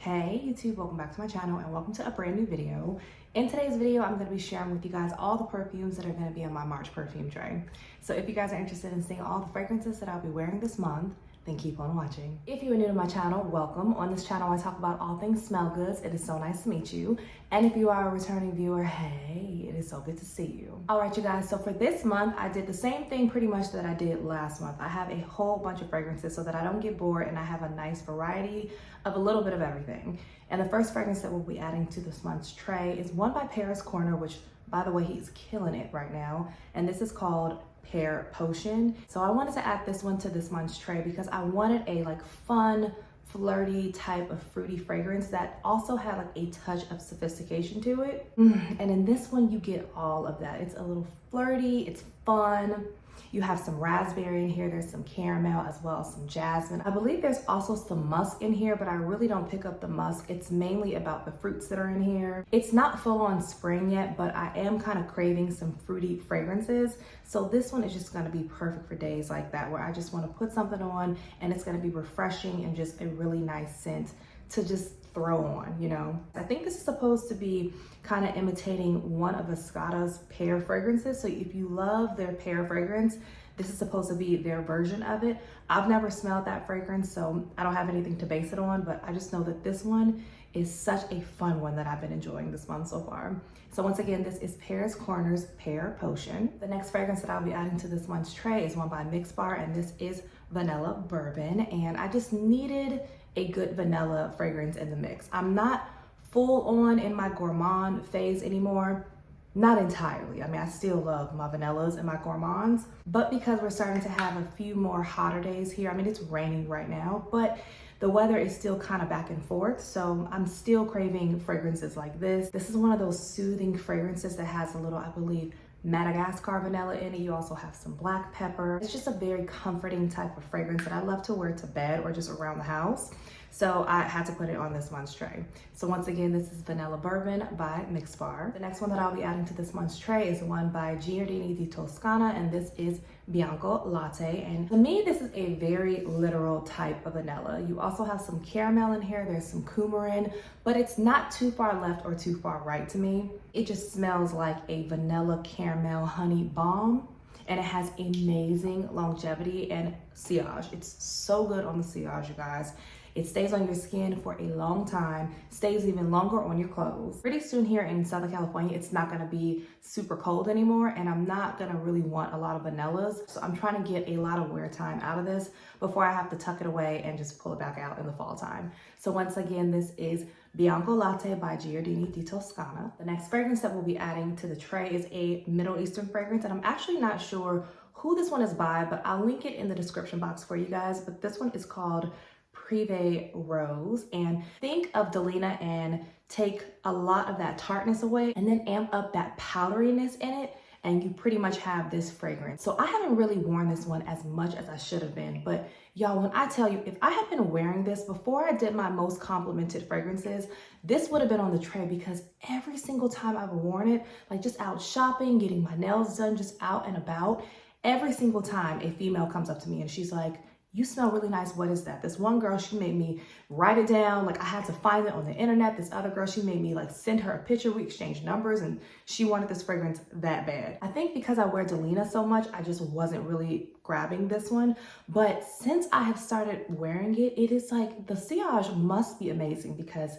Hey YouTube, welcome back to my channel and welcome to a brand new video. In today's video, I'm going to be sharing with you guys all the perfumes that are going to be in my March perfume tray. So if you guys are interested in seeing all the fragrances that I'll be wearing this month, then keep on watching. If you are new to my channel, welcome. On this channel, I talk about all things smell goods. It is so nice to meet you. And if you are a returning viewer, hey, it is so good to see you. All right, you guys, so for this month, I did the same thing pretty much that I did last month. I have a whole bunch of fragrances so that I don't get bored and I have a nice variety of a little bit of everything. And the first fragrance that we'll be adding to this month's tray is one by Paris Corner, which, by the way, he's killing it right now. And this is called Pear Potion. So I wanted to add this one to this month's tray because I wanted a fun, flirty type of fruity fragrance that also had a touch of sophistication to it. And in this one, you get all of that. It's a little flirty, it's fun. You have some raspberry in here, there's some caramel as well as some jasmine. I believe there's also some musk in here, but I really don't pick up the musk. It's mainly about the fruits that are in here. It's not full on spring yet, but I am kind of craving some fruity fragrances. So this one is just gonna be perfect for days like that, where I just wanna put something on and it's gonna be refreshing and just a really nice scent to just throw on, you know? I think this is supposed to be kind of imitating one of Escada's Pear fragrances. So if you love their Pear fragrance, this is supposed to be their version of it. I've never smelled that fragrance, so I don't have anything to base it on, but I just know that this one is such a fun one that I've been enjoying this month so far. So once again, this is Paris Corner's Pear Potion. The next fragrance that I'll be adding to this month's tray is one by Mix Bar, and this is Vanilla Bourbon. And I just needed a good vanilla fragrance in the mix. I'm not full on in my gourmand phase anymore. Not entirely. I mean, I still love my vanillas and my gourmands, but because we're starting to have a few more hotter days here, I mean, it's raining right now, but the weather is still kind of back and forth, so I'm still craving fragrances like this. This is one of those soothing fragrances that has a little, I believe, Madagascar vanilla in it. You also have some black pepper. It's just a very comforting type of fragrance that I love to wear to bed or just around the house. So I had to put it on this month's tray. So once again, this is Vanilla Bourbon by Mix Bar. The next one that I'll be adding to this month's tray is one by Giardini di Toscana, and this is Bianco Latte. And to me, this is a very literal type of vanilla. You also have some caramel in here, there's some coumarin, but it's not too far left or too far right to me. It just smells like a vanilla caramel honey bomb. And it has amazing longevity and sillage. It's so good on the sillage, you guys. It stays on your skin for a long time, stays even longer on your clothes. Pretty soon here in Southern California, it's not gonna be super cold anymore, and I'm not gonna really want a lot of vanillas. So I'm trying to get a lot of wear time out of this before I have to tuck it away and just pull it back out in the fall time. So once again, this is Bianco Latte by Giardini di Toscana. The next fragrance that we'll be adding to the tray is a Middle Eastern fragrance, and I'm actually not sure who this one is by, but I'll link it in the description box for you guys. But this one is called Prive Rose, and think of Davana and take a lot of that tartness away and then amp up that powderiness in it, and you pretty much have this fragrance. So I haven't really worn this one as much as I should have been, but y'all, when I tell you, if I had been wearing this before I did my most complimented fragrances, this would have been on the tray, because every single time I've worn it, just out shopping, getting my nails done, just out and about, every single time a female comes up to me and she's like, "You smell really nice. What is that?" This one girl, she made me write it down. I had to find it on the internet. This other girl, she made me send her a picture. We exchanged numbers, and she wanted this fragrance that bad. I think because I wear Davana so much, I just wasn't really grabbing this one. But since I have started wearing it, it is the sillage must be amazing, because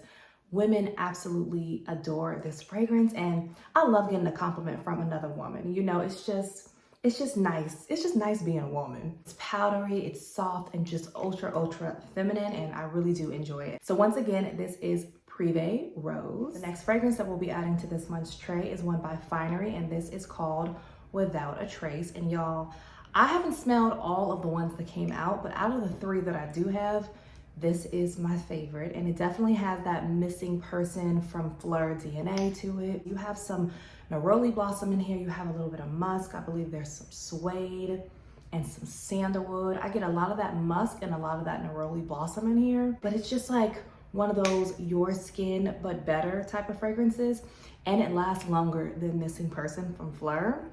women absolutely adore this fragrance. And I love getting a compliment from another woman. You know, it's just nice. It's just nice being a woman. It's powdery, it's soft, and just ultra feminine, and I really do enjoy it. So once again, this is Prive Rose. The next fragrance that we'll be adding to this month's tray is one by Finery, and this is called Without a Trace. And y'all, I haven't smelled all of the ones that came out, but out of the three that I do have, this is my favorite, and it definitely has that missing person from Fleur DNA to it. You have some neroli blossom in here, you have a little bit of musk, I believe there's some suede and some sandalwood. I get a lot of that musk and a lot of that neroli blossom in here, but it's just one of those your skin but better type of fragrances, and it lasts longer than Missing Person from Fleur.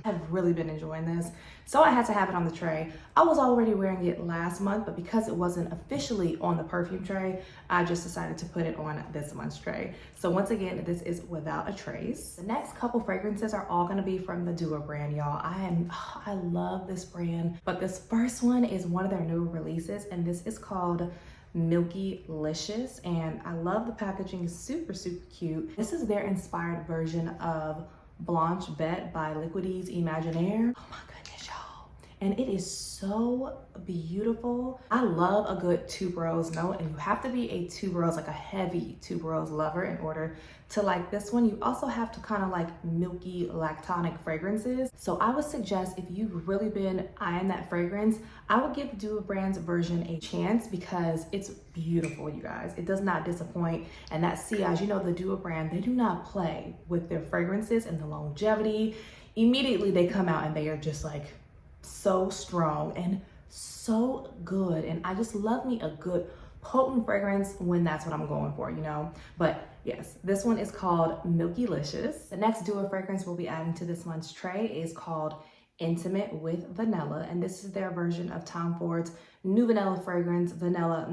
I've really been enjoying this, so I had to have it on the tray. I was already wearing it last month, but because it wasn't officially on the perfume tray, I just decided to put it on this month's tray. So once again, this is Without a Trace. The next couple fragrances are all gonna be from the Duo brand, y'all. I love this brand, but this first one is one of their newer releases, and this is called Milky Licious, and I love the packaging. It's super cute. This is their inspired version of Blanche Bête by Liquides Imaginaire. Oh my goodness, y'all. And it is so beautiful. I love a good tuberose note, and you have to be a tuberose, like a heavy tuberose lover in order to like this one. You also have to kind of like milky lactonic fragrances. So I would suggest, if you've really been eyeing that fragrance, I would give Duo Brand's version a chance because it's beautiful, you guys. It does not disappoint. And that sillage, you know, the Duo Brand, they do not play with their fragrances and the longevity. Immediately they come out and they are just like so strong and so good. And I just love me a good potent fragrance when that's what I'm going for, you know. But yes, this one is called Milkylicious. The next Duo fragrance we'll be adding to this month's tray is called Intimate with Vanilla, and this is their version of Tom Ford's new vanilla fragrance, Vanilla.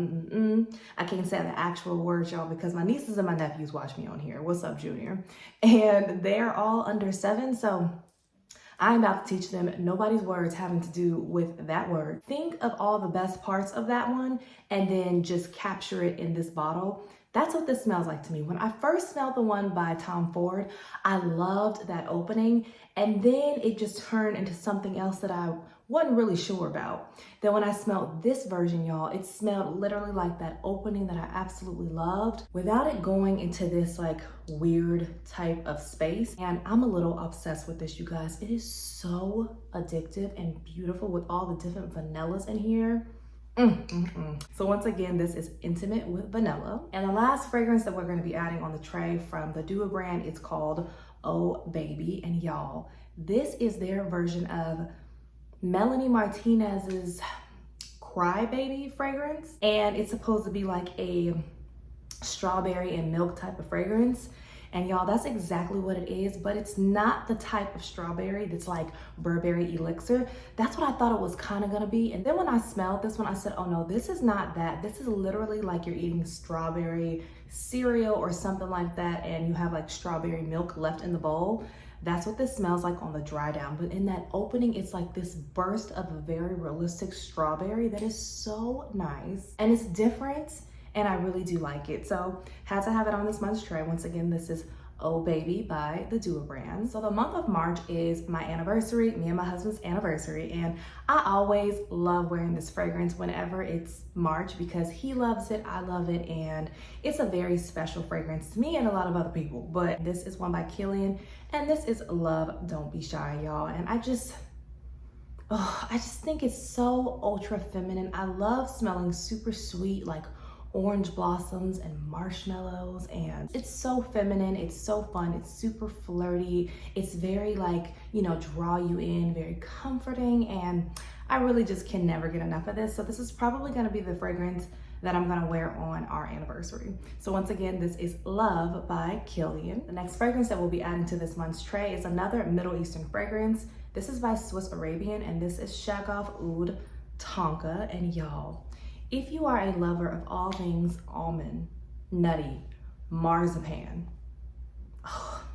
I can't say the actual words, y'all, because my nieces and my nephews watch me on here. What's up, Junior? And they're all under 7, so I'm about to teach them nobody's words having to do with that word. Think of all the best parts of that one and then just capture it in this bottle. That's what this smells like to me. When I first smelled the one by Tom Ford, I loved that opening, and then it just turned into something else that I wasn't really sure about. Then when I smelled this version, y'all, it smelled literally like that opening that I absolutely loved without it going into this like weird type of space. And I'm a little obsessed with this, you guys. It is so addictive and beautiful with all the different vanillas in here. So once again, this is Intimate with Vanilla. And the last fragrance that we're going to be adding on the tray from the Duo brand is called Oh Baby. And y'all, this is their version of Melanie Martinez's Cry Baby fragrance. And it's supposed to be like a strawberry and milk type of fragrance. And y'all, that's exactly what it is, but it's not the type of strawberry that's like Burberry Elixir. That's what I thought it was kind of gonna be. And then when I smelled this one, I said, oh no, this is not that. This is literally like you're eating strawberry cereal or something like that, and you have like strawberry milk left in the bowl. That's what this smells like on the dry down. But in that opening, it's like this burst of a very realistic strawberry that is so nice. And it's different, and I really do like it. So had to have it on this month's tray. Once again, this is Oh Baby by the Duo brand. So the month of March is my anniversary, me and my husband's anniversary. And I always love wearing this fragrance whenever it's March because he loves it, I love it, and it's a very special fragrance to me and a lot of other people. But this is one by Kilian, and this is Love Don't Be Shy, y'all. And I just think it's so ultra feminine. I love smelling super sweet, like orange blossoms and marshmallows, and it's so feminine, it's so fun, it's super flirty, it's very like, you know, draw you in, very comforting, and I really just can never get enough of this. So this is probably gonna be the fragrance that I'm gonna wear on our anniversary. So once again, this is Love by Kilian. The next fragrance that we'll be adding to this month's tray is another Middle Eastern fragrance. This is by Swiss Arabian, and this is Shaga Oud Tonka. And y'all, if you are a lover of all things almond, nutty, marzipan,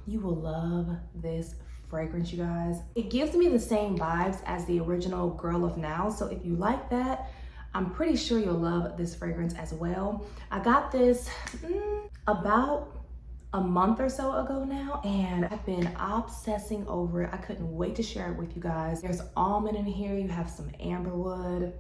you will love this fragrance, you guys. It gives me the same vibes as the original Girl of Now. So if you like that, I'm pretty sure you'll love this fragrance as well. I got this about a month or so ago now, and I've been obsessing over it. I couldn't wait to share it with you guys. There's almond in here, you have some amberwood.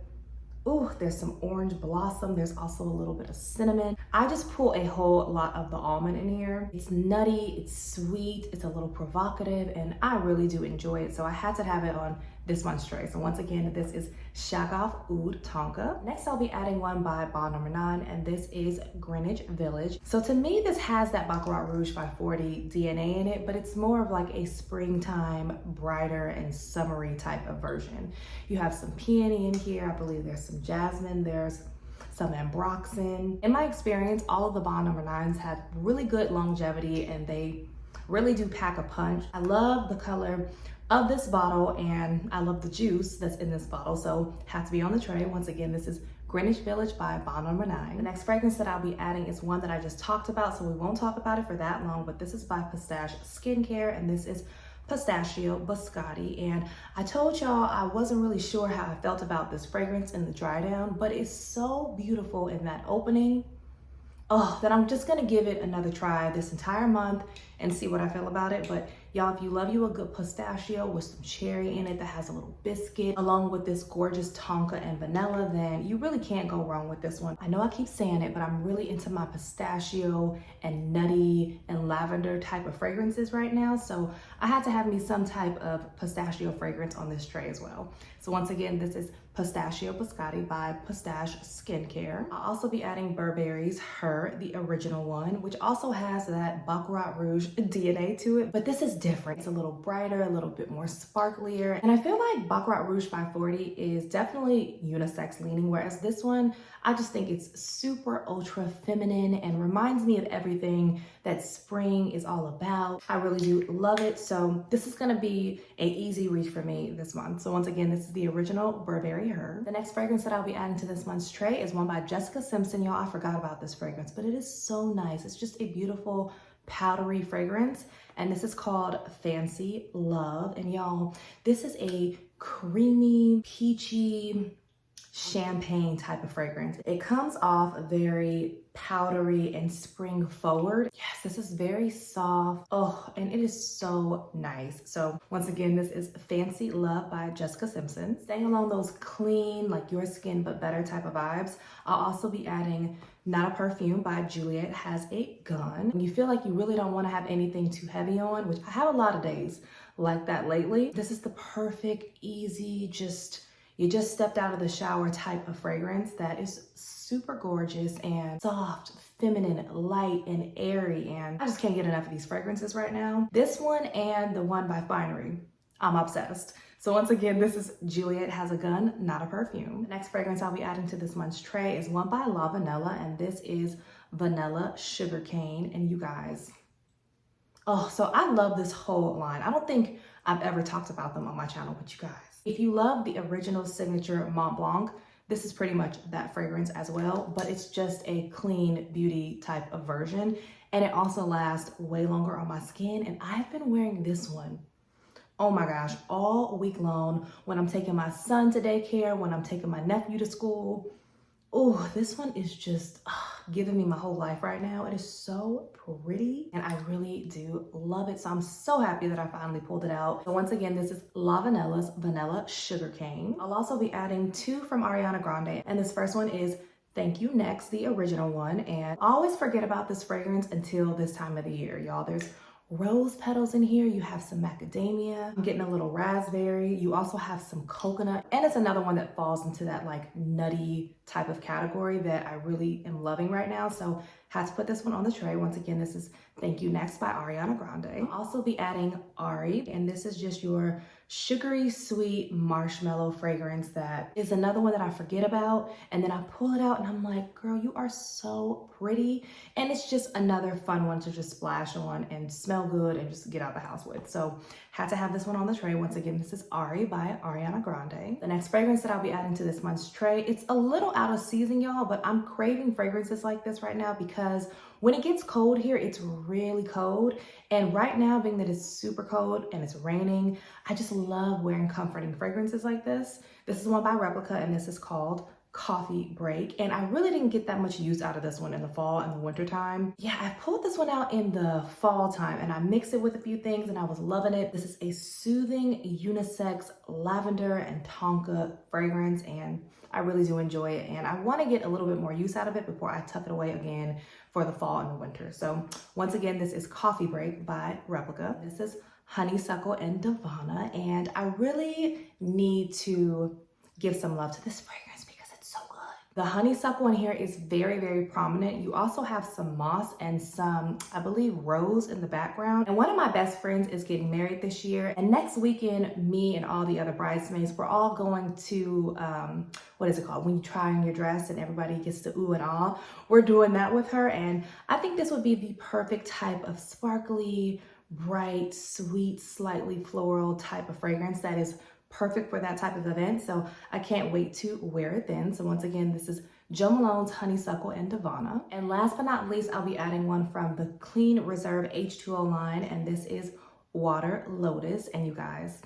Ooh, there's some orange blossom. There's also a little bit of cinnamon. I just pull a whole lot of the almond in here. It's nutty, it's sweet, it's a little provocative, and I really do enjoy it. So I had to have it on this month's tray. So once again, this is Shaga Oud Tonka. Next, I'll be adding one by Bon No. 9, and this is Greenwich Village. So to me, this has that Baccarat Rouge 540 DNA in it, but it's more of like a springtime, brighter and summery type of version. You have some peony in here. I believe there's some jasmine. There's some ambroxan. In my experience, all of the Bond No. 9s have really good longevity and they really do pack a punch. I love the color of this bottle and I love the juice that's in this bottle, so has to be on the tray. Once again, this is Greenwich Village by Bond No. 9. The next fragrance that I'll be adding is one that I just talked about, so we won't talk about it for that long, but this is by Pistache Skincare, and this is Pistachio Biscotti. And I told y'all I wasn't really sure how I felt about this fragrance in the dry down, but it's so beautiful in that opening. Oh, that I'm just gonna give it another try this entire month and see what I feel about it. But y'all, if you love you a good pistachio with some cherry in it that has a little biscuit, along with this gorgeous tonka and vanilla, then you really can't go wrong with this one. I know I keep saying it, but I'm really into my pistachio and nutty and lavender type of fragrances right now. So I had to have me some type of pistachio fragrance on this tray as well. So once again, this is Pistachio Biscotti by Pistache Skincare. I'll also be adding Burberry's Her, the original one, which also has that Baccarat Rouge DNA to it, but this is different. It's a little brighter, a little bit more sparklier, and I feel like Baccarat Rouge 540 is definitely unisex leaning, whereas this one, I just think it's super ultra feminine and reminds me of everything that spring is all about. I really do love it, so this is gonna be an easy reach for me this month. So once again, this is the original Burberry Her. The next fragrance that I'll be adding to this month's tray is one by Jessica Simpson. Y'all, I forgot about this fragrance, but it is so nice. It's just a beautiful powdery fragrance, and this is called Fancy Love. And y'all, this is a creamy, peachy, champagne type of fragrance. It comes off very powdery and spring forward. Yes, this is very soft. Oh, and it is so nice. So once again, this is Fancy Love by Jessica Simpson. Staying along those clean, like your skin but better type of vibes, I'll also be adding Not a Perfume by Juliet Has A Gun. And you feel like you really don't want to have anything too heavy on, which I have a lot of days like that lately. This is the perfect, easy, you just stepped out of the shower type of fragrance that is super gorgeous and soft, feminine, light, and airy. And I just can't get enough of these fragrances right now. This one and the one by Finery, I'm obsessed. So once again, this is Juliet Has A Gun, Not a Perfume. The next fragrance I'll be adding to this month's tray is one by La Vanilla, and this is Vanilla Sugarcane. And you guys, oh, so I love this whole line. I don't think I've ever talked about them on my channel, but you guys, if you love the original signature Mont Blanc, this is pretty much that fragrance as well, but it's just a clean beauty type of version. And it also lasts way longer on my skin. And I've been wearing this one, oh my gosh, all week long when I'm taking my son to daycare, when I'm taking my nephew to school. Oh, this one is just giving me my whole life right now. It is so pretty and I really do love it. So I'm so happy that I finally pulled it out. So once again, this is La Vanilla's Vanilla Sugarcane. I'll also be adding two from Ariana Grande, and this first one is Thank You Next, the original one. And I always forget about this fragrance until this time of the year, y'all. There's rose petals in here, you have some macadamia, I'm getting a little raspberry, you also have some coconut, and it's another one that falls into that like nutty type of category that I really am loving right now. So had to put this one on the tray. Once again, this is Thank You Next by Ariana Grande. I'll also be adding Ari, and this is just your sugary sweet marshmallow fragrance that is another one that I forget about, and then I pull it out and I'm like, girl, you are so pretty. And it's just another fun one to just splash on and smell good and just get out the house with. So had to have this one on the tray. Once again, this is Ari by Ariana Grande. The next fragrance that I'll be adding to this month's tray, it's a little out of season, y'all, but I'm craving fragrances like this right now because when it gets cold here, it's really cold. And right now, being that it's super cold and it's raining, I just love wearing comforting fragrances like this. This is one by Replica, and this is called Coffee Break. And I really didn't get that much use out of this one in the fall and the winter time. Yeah, I pulled this one out in the fall time and I mixed it with a few things and I was loving it. This is a soothing unisex lavender and tonka fragrance, and I really do enjoy it. And I want to get a little bit more use out of it before I tuck it away again for the fall and the winter. So once again, this is Coffee Break by Replica. This is Honeysuckle and Davana, and I really need to give some love to this fragrance because it's so good. The honeysuckle in here is very, very prominent. You also have some moss and some, I believe, rose in the background. And one of my best friends is getting married this year. And next weekend, me and all the other bridesmaids, we're all going to, what is it called? When you try on your dress and everybody gets to ooh and ah. We're doing that with her. And I think this would be the perfect type of sparkly, bright, sweet, slightly floral type of fragrance that is perfect for that type of event. So I can't wait to wear it then. So once again, this is Jo Malone's Honeysuckle and Davana. And last but not least, I'll be adding one from the Clean Reserve H2O line, and this is Water Lotus. And you guys,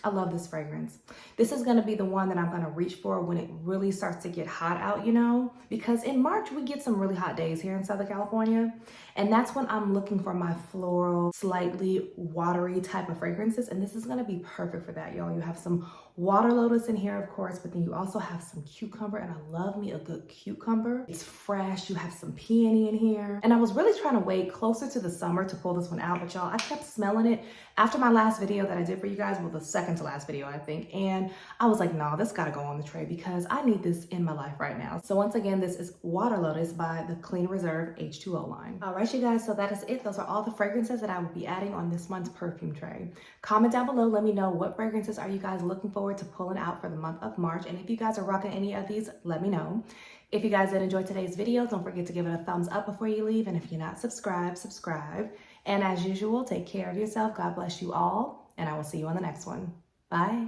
I love this fragrance. This is gonna be the one that I'm gonna reach for when it really starts to get hot out, you know, because in March we get some really hot days here in Southern California. And that's when I'm looking for my floral, slightly watery type of fragrances. And this is gonna be perfect for that, y'all. You have some water lotus in here, of course, but then you also have some cucumber, and I love me a good cucumber. It's fresh, you have some peony in here. And I was really trying to wait closer to the summer to pull this one out, but y'all, I kept smelling it after my last video that I did for you guys, well, the second to last video, I think. And I was like, no, this gotta go on the tray because I need this in my life right now. So once again, this is Water Lotus by the Clean Reserve H2O line. All right, you guys, so that is it. Those are all the fragrances that I will be adding on this month's perfume tray. Comment down below, let me know what fragrances are you guys looking forward to pulling out for the month of March. And if you guys are rocking any of these, let me know. If you guys did enjoy today's video, don't forget to give it a thumbs up before you leave. And if you're not subscribed, subscribe. And as usual, take care of yourself. God bless you all. And I will see you on the next one. Bye.